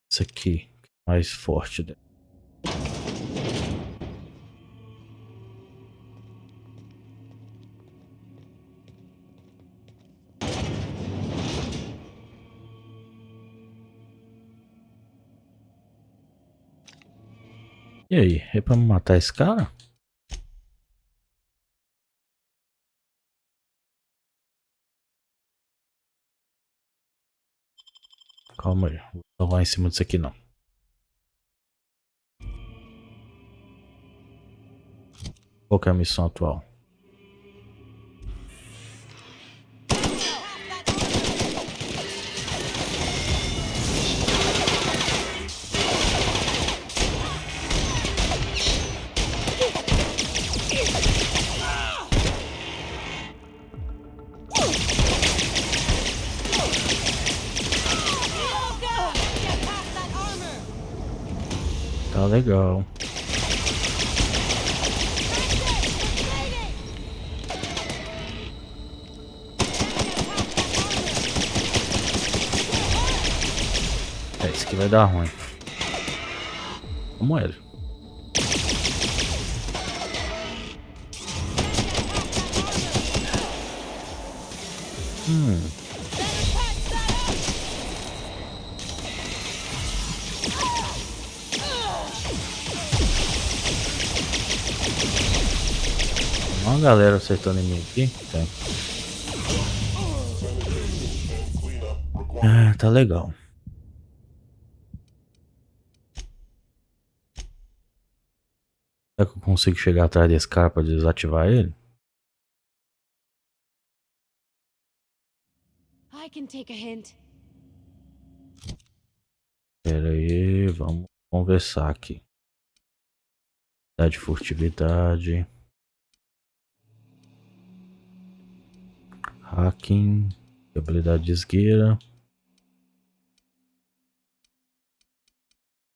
Esse aqui, mais forte dele. E aí, é pra matar esse cara? Calma aí, não vai em cima disso aqui não. Qual que é a missão atual? Tá legal. É, isso aqui vai dar ruim. Vamos ele. Uma galera acertando em mim aqui. Tem. Ah, tá legal. Será que eu consigo chegar atrás desse cara pra desativar ele? I can take a hint. Pera aí, vamos conversar aqui. Dá de furtividade. Hacking. Habilidade de esgueira.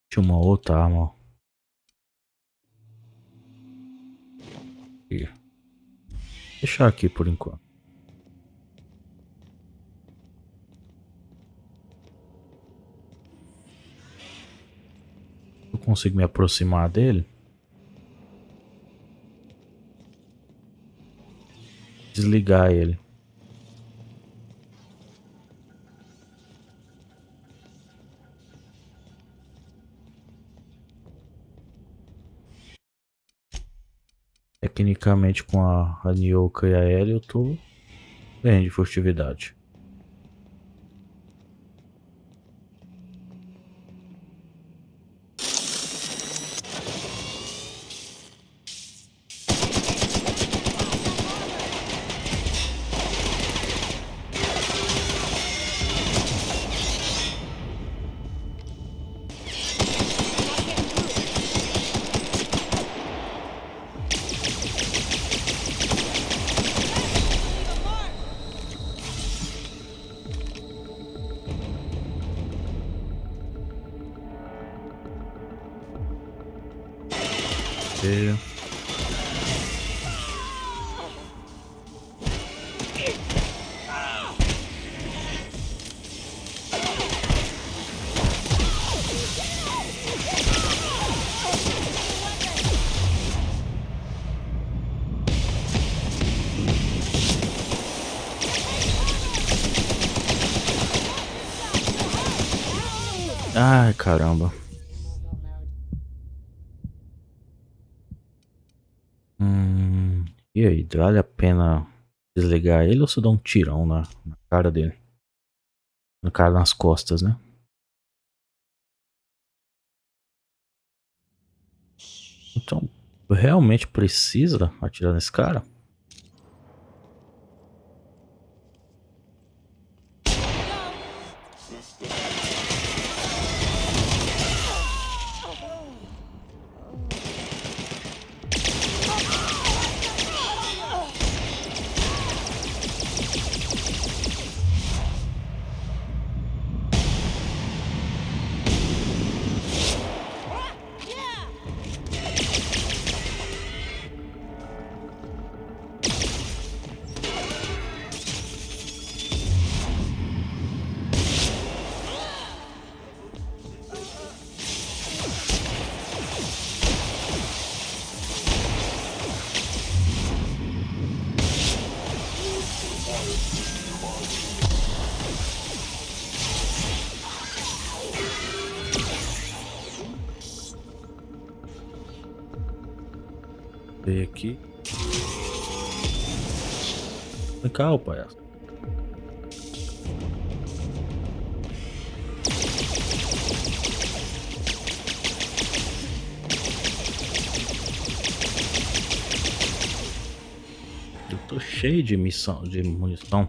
Tinha uma outra arma. Aqui. Deixar aqui por enquanto. Eu consigo me aproximar dele. Desligar ele. Tecnicamente com a Nyoka e a Ellie eu tô bem de furtividade. E... Ai, caramba. E aí, vale a pena desligar ele ou se dá um tirão na cara dele? No cara, nas costas, né? Então, realmente precisa atirar nesse cara? Vem aqui. Vem cá, ô palhaço. Eu tô cheio de missão, de munição.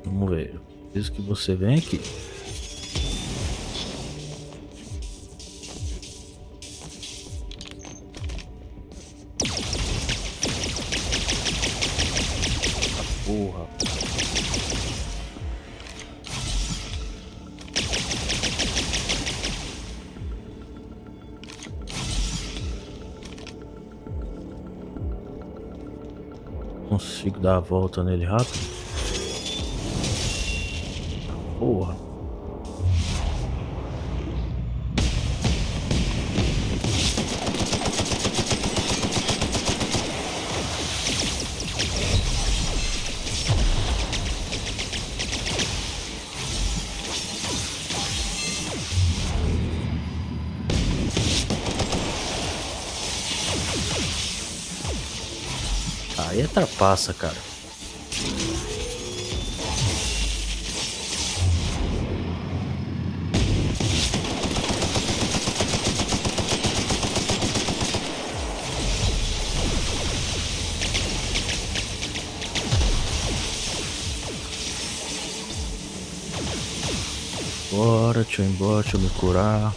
Vamos ver. Preciso que você venha aqui. Porra. Consigo dar a volta nele rápido? Porra. Aí é trapaça, cara. Bora, deixa eu ir embora, deixa eu me curar.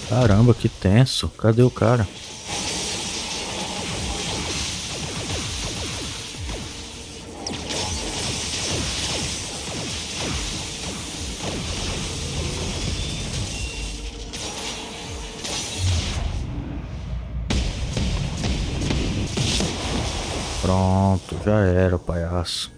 Caramba, que tenso. Cadê o cara? Pronto, já era, palhaço.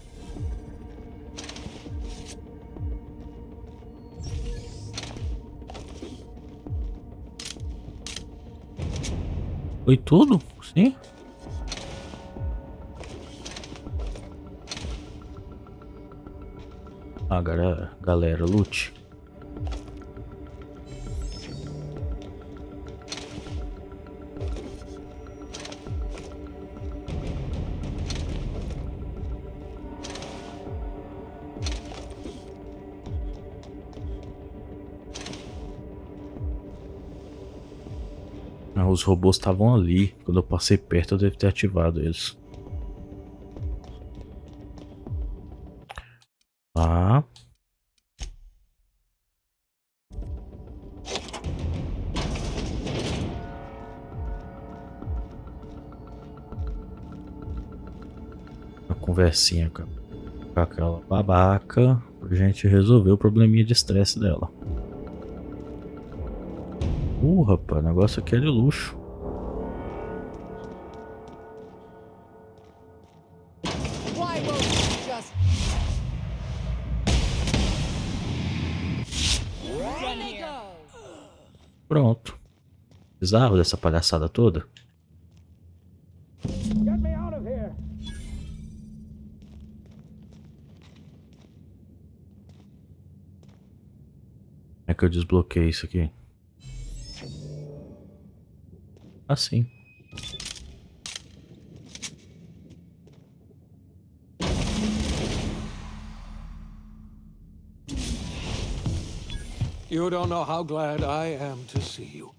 Foi tudo? Sim? Ah, galera, lute. Ah, os robôs estavam ali. Quando eu passei perto, eu devo ter ativado eles. Ah. Uma conversinha com aquela babaca pra gente resolver o probleminha de estresse dela. Rapaz, o negócio aqui é de luxo. Pronto. Bizarro dessa palhaçada toda. Como é que eu desbloqueio isso aqui? Assim. You don't know how glad I am to see you.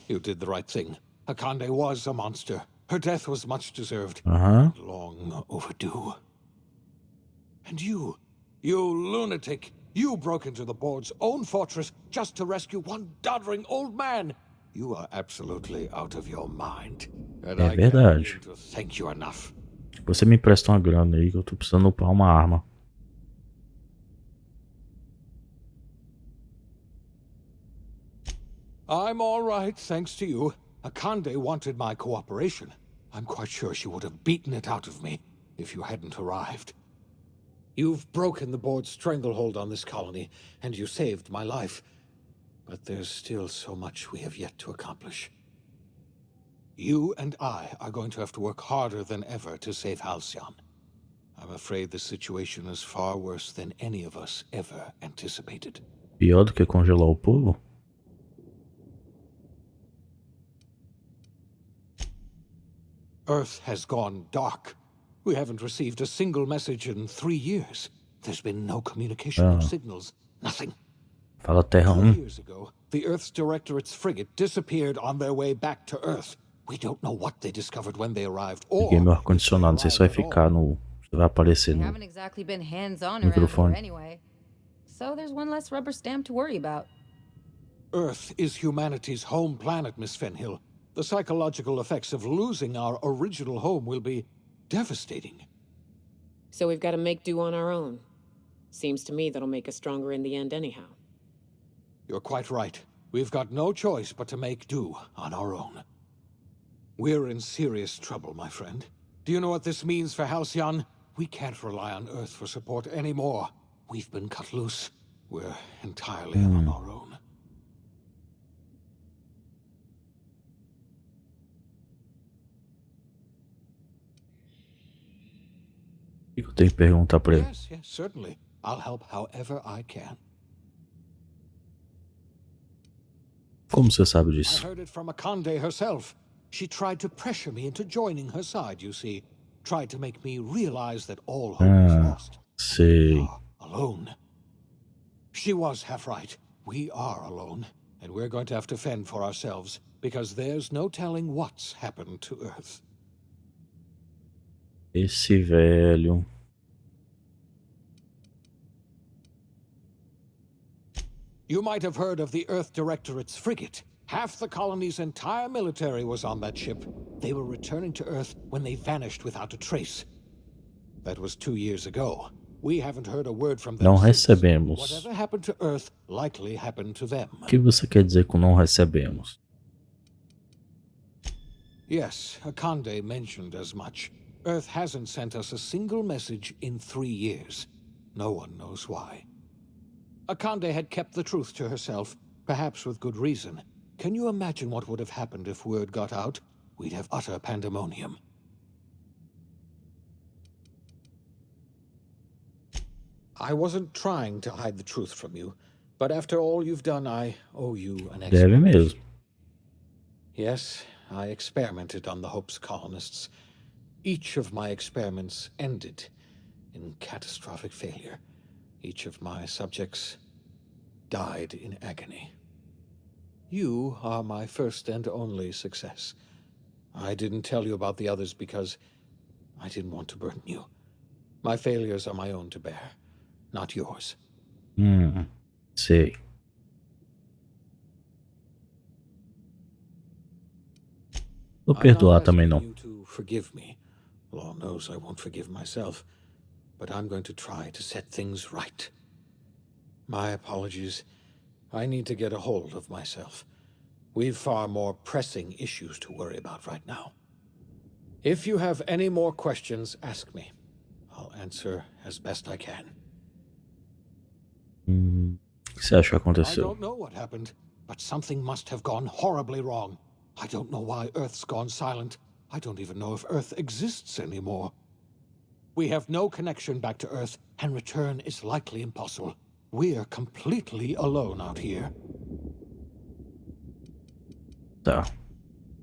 You did the right thing. Akande was a monster, Her death was much deserved. Aham. Long overdue. And you lunatic, you broke into the board's own fortress just to rescue one doddering old man. You are absolutely out of your mind. And É I can't verdade. begin to thank you enough. Você me empresta uma grana aí que eu tô precisando upar uma arma. I'm all right, thanks to you. Akande wanted my cooperation. I'm quite sure she would have beaten it out of me if you hadn't arrived. You've broken the board's stranglehold on this colony, and you saved my life. But there's still so much we have yet to accomplish. You and I are going to have to work harder than ever to save Halcyon. I'm afraid the situation is far worse than any of us ever anticipated. Pior do que congelar o povo? Earth has gone dark. We haven't received a single message in 3 years. There's been no communication, no signals, nothing. Fala Terra 2 1. years ago, the Earth's Directorate's frigate disappeared on their way back to Earth. We don't know what they discovered when they arrived, or Liguei meu if they ar-condicionado, não sei se vai arrived at ficar all. no... Se vai aparecer They no haven't exactly been hands-on around here microfone. anyway. So there's one less rubber stamp to worry about. Earth is humanity's home planet, Miss Fenhill. The psychological effects of losing our original home will be devastating. So we've got to make do on our own. Seems to me that'll make us stronger in the end anyhow. You're quite right. We've got no choice but to make do on our own. We're in serious trouble, my friend. Do you know what this means for Halcyon? We can't rely on Earth for support anymore. We've been cut loose. We're entirely on our own. O que eu tenho que perguntar pra ele? Yes, certainly. I'll help however I can. Como você sabe I disso? heard it from Akande herself. She tried to pressure me into joining her side, you see. Tried to make me realize that all hope is lost. Sei. We are alone. She was half right. We are alone. And we're going to have to fend for ourselves, because there's no telling what's happened to Earth. Esse velho. You might have heard of the Earth Directorate's frigate. Half the colony's entire military was on that ship. They were returning to Earth when they vanished without a trace. That was 2 years ago. We haven't heard a word from them Não since. recebemos. Whatever happened to Earth likely happened to them. O que você quer dizer com não recebemos? Yes, Akande mentioned as much. Earth hasn't sent us a single message in 3 years. No one knows why. Akande had kept the truth to herself, perhaps with good reason. Can you imagine what would have happened if word got out? We'd have utter pandemonium. I wasn't trying to hide the truth from you, but after all you've done, I owe you an Deve explanation. mesmo. Yes, I experimented on the Hope's colonists. Each of my experiments ended in catastrophic failure. Each of my subjects died in agony. You are my first and only success. I didn't tell you about the others because I didn't want to burden you. My failures are my own to bear, not yours. Sei. Vou I'm perdoar not também asking não. you to forgive me. Law knows I won't forgive myself, but I'm going to try to set things right. My apologies. I need to get a hold of myself. We've far more pressing issues to worry about right now. If you have any more questions, ask me. I'll answer as best I can. O que você acha que I aconteceu? don't know what happened, but something must have gone horribly wrong. I don't know why Earth's gone silent. I don't even know if Earth exists anymore. We have no connection back to Earth, and return is likely impossible. We're completely alone out here. Tá.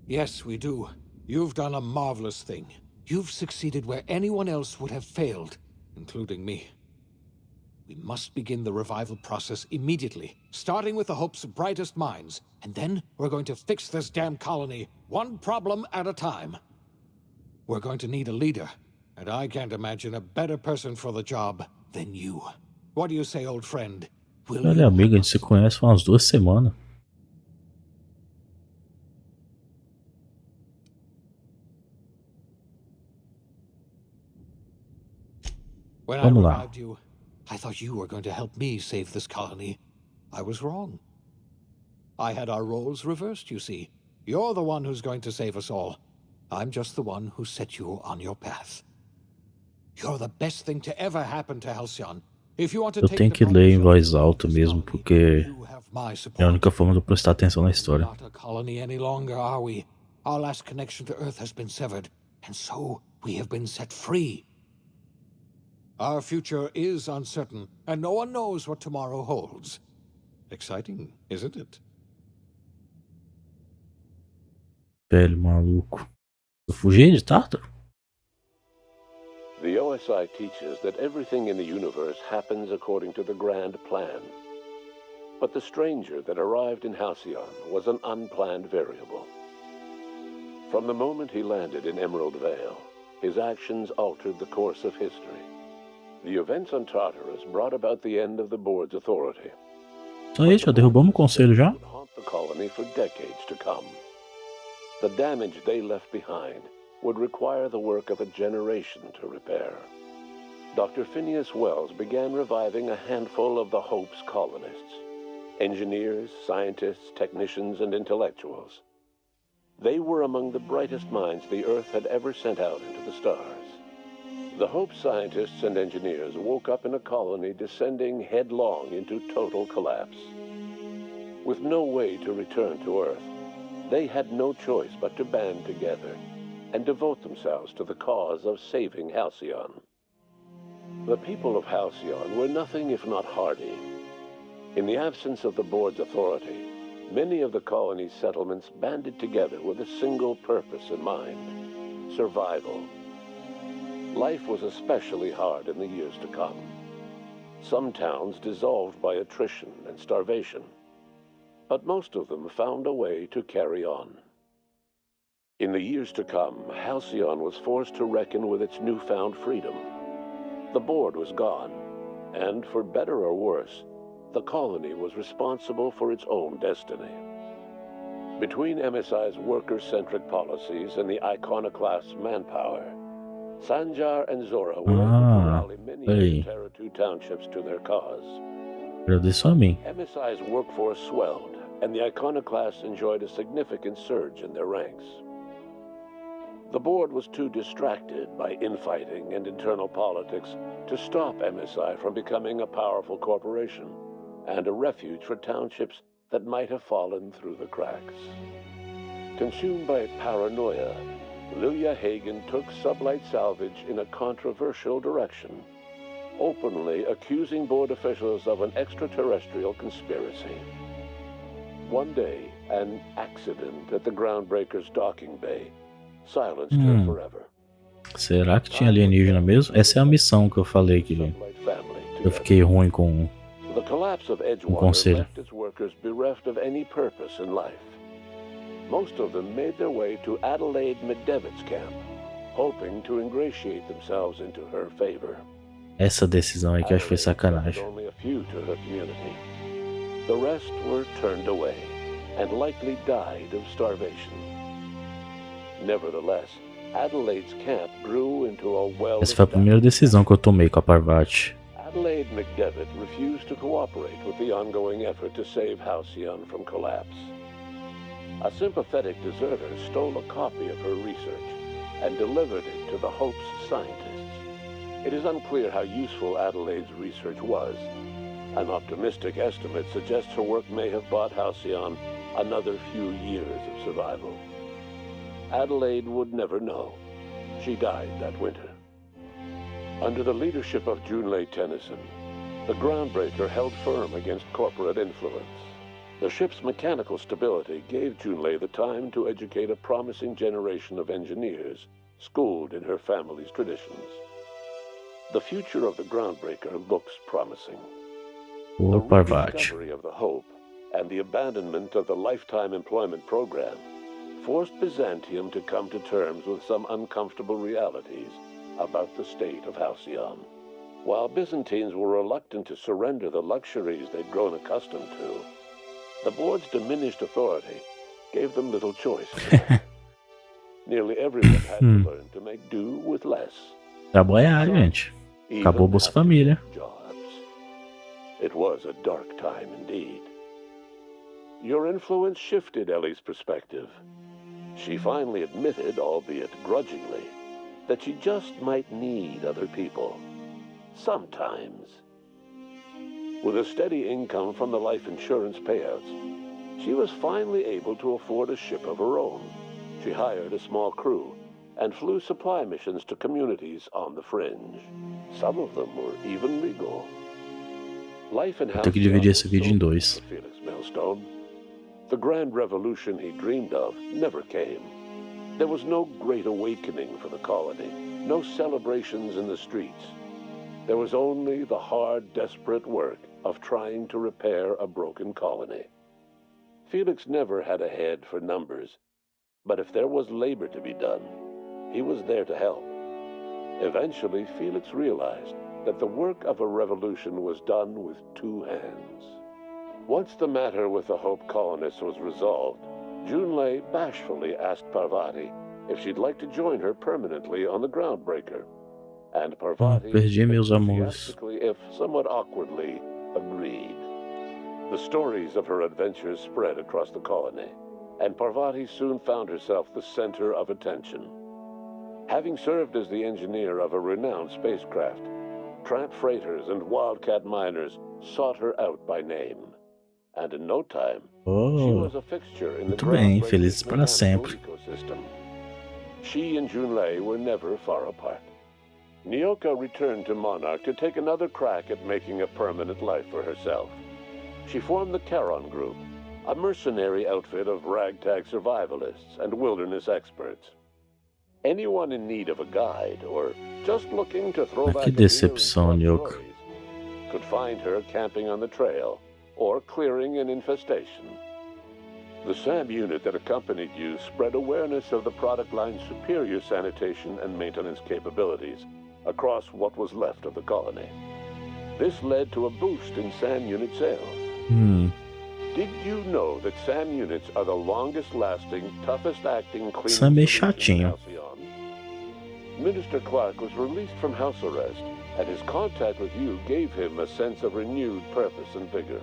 Yes, we do. You've done a marvelous thing. You've succeeded where anyone else would have failed, including me. We must begin the revival process immediately, starting with the Hope's brightest minds, and then we're going to fix this damn colony, one problem at a time. We're going to need a leader, and I can't imagine a better person for the job than you. What do you say, old friend? Will Olha, you amigo, a help gente se us? conhece há umas 2 semanas. When I Vamos lá. revived you, I thought you were going to help me save this colony. I was wrong. I had our roles reversed, you see. You're the one who's going to save us all. I'm just the one who set you on your path. You're the best thing to ever happen to Halcyon. If you want to Eu take tenho the que ler em proper voz shot alta of this mesmo, colony, porque you have my é a única support. forma de eu prestar atenção na We're história. not a colony any longer, are we? Our last connection to Earth has been severed, and so we have been set free. Our future is uncertain, and no one knows what tomorrow holds. Exciting, isn't it? Velho maluco. Eu fugi de Tártaro? The OSI teaches that everything in the universe happens according to the grand plan. But the stranger that arrived in Halcyon was an unplanned variable. From the moment he landed in Emerald Vale, his actions altered the course of history. The events on Tartarus brought about the end of the board's authority. Isso aí, já derrubamos o conselho já? Would haunt the colony for decades to come. The damage they left behind would require the work of a generation to repair. Dr. Phineas Wells began reviving a handful of the Hope's colonists. Engineers, scientists, technicians, and intellectuals. They were among the brightest minds the Earth had ever sent out into the stars. The Hope scientists and engineers woke up in a colony descending headlong into total collapse. With no way to return to Earth, they had no choice but to band together and devote themselves to the cause of saving Halcyon. The people of Halcyon were nothing if not hardy. In the absence of the board's authority, many of the colony's settlements banded together with a single purpose in mind: survival. Life was especially hard in the years to come. Some towns dissolved by attrition and starvation, but most of them found a way to carry on. In the years to come, Halcyon was forced to reckon with its newfound freedom. The board was gone, and for better or worse, the colony was responsible for its own destiny. Between MSI's worker-centric policies and the iconoclast manpower, Sanjar and Zora were able to rally many of the Terra 2 townships to their cause. Agradeço a mim. MSI's workforce swelled, and the iconoclasts enjoyed a significant surge in their ranks. The board was too distracted by infighting and internal politics to stop MSI from becoming a powerful corporation and a refuge for townships that might have fallen through the cracks. Consumed by paranoia, Lilia Hagen took Sublight Salvage in a controversial direction, openly accusing board officials of an extraterrestrial conspiracy. One day, an accident at the Groundbreaker's docking bay silenced her forever. Será que tinha alienígena mesmo? Essa é a missão que eu falei que eu fiquei ruim com The collapse of Edgewater conselho. left its workers bereft of any purpose in life. Most of them made their way to Adelaide Medevit's camp, hoping to ingratiate themselves into her favor. Essa decisão aí que eu acho que foi sacanagem. Only a few to her community. The rest were turned away and likely died of starvation. Nevertheless, Adelaide's camp grew into a Essa foi a primeira decisão que eu tomei com a Parvati. Adelaide McDevitt refused to cooperate with the ongoing effort to save Halcyon from collapse. A sympathetic deserter stole a copy of her research and delivered it to the Hope's scientists. It is unclear how useful Adelaide's research was. An optimistic estimate suggests her work may have bought Halcyon another few years of survival. Adelaide would never know. She died that winter. Under the leadership of Junlei Tennyson, the Groundbreaker held firm against corporate influence. The ship's mechanical stability gave Junlei the time to educate a promising generation of engineers schooled in her family's traditions. The future of the Groundbreaker looks promising. O The Parvati. rediscovery of the Hope and the abandonment of the lifetime employment program forced Byzantium to come to terms with some uncomfortable realities about the state of Halcyon. While Byzantines were reluctant to surrender the luxuries they'd grown accustomed to, the board's diminished authority gave them little choice. Nearly everyone had to learn to make do with less. Trabalhar, gente. Acabou o Bolsa Família. Jobs. It was a dark time indeed. Your influence shifted Ellie's perspective. She finally admitted, albeit grudgingly, that she just might need other people. Sometimes. With a steady income from the life insurance payouts, she was finally able to afford a ship of her own. She hired a small crew and flew supply missions to communities on the fringe. Some of them were even legal. Life in Vou ter que dividir esse vídeo em dois. Felix Millstone. The grand revolution he dreamed of never came. There was no great awakening for the colony, no celebrations in the streets. There was only the hard, desperate work of trying to repair a broken colony. Felix never had a head for numbers, but if there was labor to be done, he was there to help. Eventually, Felix realized that the work of a revolution was done with two hands. Once the matter with the Hope colonists was resolved, Junlei bashfully asked Parvati if she'd like to join her permanently on the Groundbreaker. And Parvati, Perdi meus amores. enthusiastically, if somewhat awkwardly, agreed. The stories of her adventures spread across the colony, and Parvati soon found herself the center of attention. Having served as the engineer of a renowned spacecraft, tramp freighters and wildcat miners sought her out by name. And in no time, she was a fixture in the muito bem, groundbreaking felizes para mechanical sempre. ecosystem. She and Junlei were never far apart. Nyoka returned to Monarch to take another crack at making a permanent life for herself. She formed the Charon Group, a mercenary outfit of ragtag survivalists and wilderness experts. Anyone in need of a guide or just looking to throw Mas back que a beer and decepção, swap Nyoka. stories could find her camping on the trail or clearing an infestation. The SAM unit that accompanied you spread awareness of the product line's superior sanitation and maintenance capabilities across what was left of the colony. This led to a boost in SAM unit sales. Did you know that SAM units are the longest-lasting, toughest-acting cleaning Isso é meio solution in chatinho. Halcyon? Minister Clark was released from house arrest, and his contact with you gave him a sense of renewed purpose and vigor.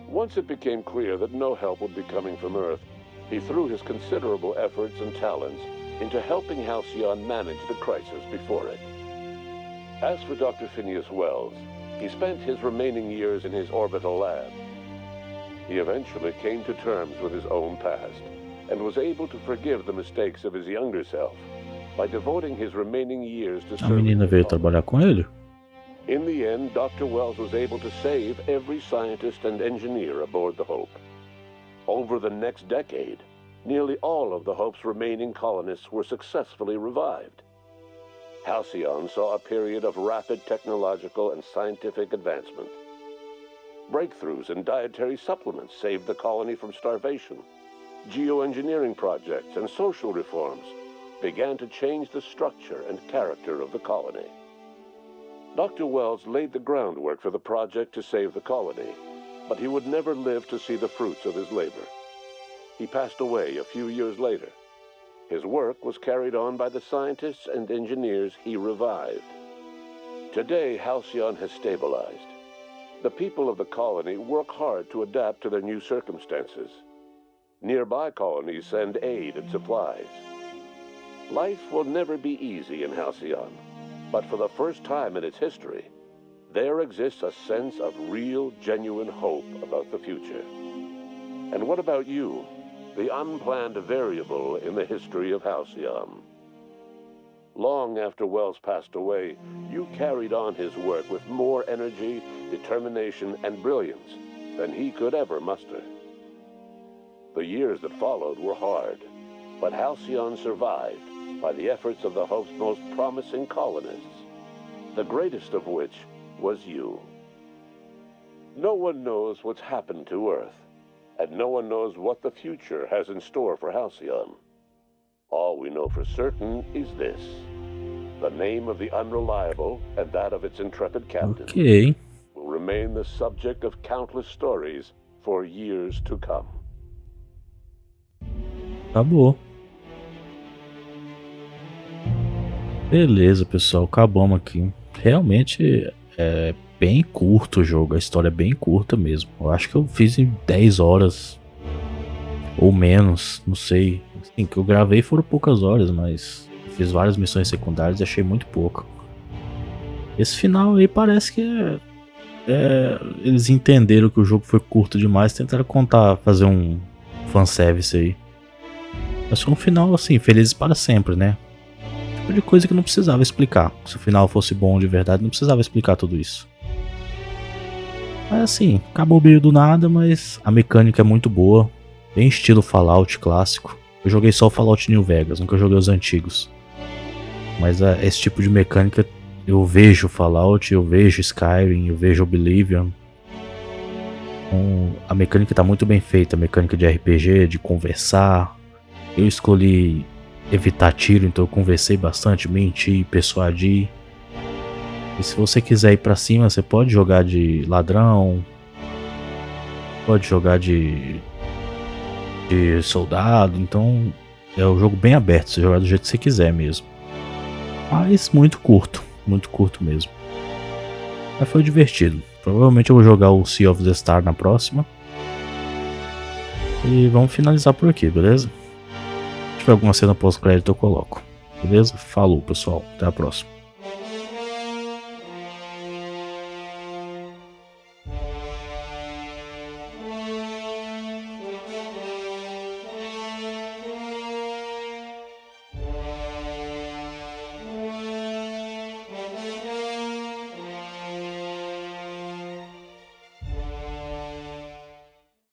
Once it became clear that no help would be coming from Earth, he threw his considerable efforts and talents into helping Halcyon manage the crisis before it. As for Dr. Phineas Wells, he spent his remaining years in his orbital lab. He eventually came to terms with his own past and was able to forgive the mistakes of his younger self by devoting his remaining years to A serving menina the veio colony. trabalhar com ele? In the end, Dr. Wells was able to save every scientist and engineer aboard the Hope. Over the next decade, nearly all of the Hope's remaining colonists were successfully revived. Halcyon saw a period of rapid technological and scientific advancement. Breakthroughs in dietary supplements saved the colony from starvation. Geoengineering projects and social reforms began to change the structure and character of the colony. Dr. Wells laid the groundwork for the project to save the colony, but he would never live to see the fruits of his labor. He passed away a few years later. His work was carried on by the scientists and engineers he revived. Today, Halcyon has stabilized. The people of the colony work hard to adapt to their new circumstances. Nearby colonies send aid and supplies. Life will never be easy in Halcyon. But for the first time in its history, there exists a sense of real, genuine hope about the future. And what about you, the unplanned variable in the history of Halcyon? Long after Wells passed away, you carried on his work with more energy, determination, and brilliance than he could ever muster. The years that followed were hard, but Halcyon survived by the efforts of the Hope's most promising colonists, the greatest of which was you. No one knows what's happened to Earth, and no one knows what the future has in store for Halcyon. All we know for certain is this: the name of the Unreliable and that of its intrepid captain Ok. will remain the subject of countless stories for years to come. Acabou. Beleza, pessoal. Acabamos aqui. Realmente é bem curto o jogo. A história é bem curta mesmo. Eu acho que eu fiz em 10 horas. Ou menos. Não sei. Assim, que eu gravei foram poucas horas, mas fiz várias missões secundárias e achei muito pouco. Esse final aí parece que eles entenderam que o jogo foi curto demais. Tentaram fazer um fanservice aí. Mas foi um final assim, felizes para sempre, né? Tipo de coisa que não precisava explicar. Se o final fosse bom de verdade, não precisava explicar tudo isso. Mas assim, acabou meio do nada, mas a mecânica é muito boa. Bem estilo Fallout clássico. Eu joguei só o Fallout New Vegas, nunca joguei os antigos. Mas esse tipo de mecânica, eu vejo Fallout, eu vejo Skyrim, eu vejo Oblivion. A mecânica tá muito bem feita, a mecânica de RPG, de conversar. Eu escolhi evitar tiro, então eu conversei bastante, menti, persuadi. E se você quiser ir pra cima, você pode jogar de ladrão, pode jogar de soldado, então é um jogo bem aberto, você jogar do jeito que você quiser mesmo. Mas muito curto mesmo. Mas foi divertido. Provavelmente eu vou jogar o Sea of the Star na próxima. E vamos finalizar por aqui, beleza? Se tiver alguma cena pós-crédito eu coloco. Beleza? Falou, pessoal. Até a próxima.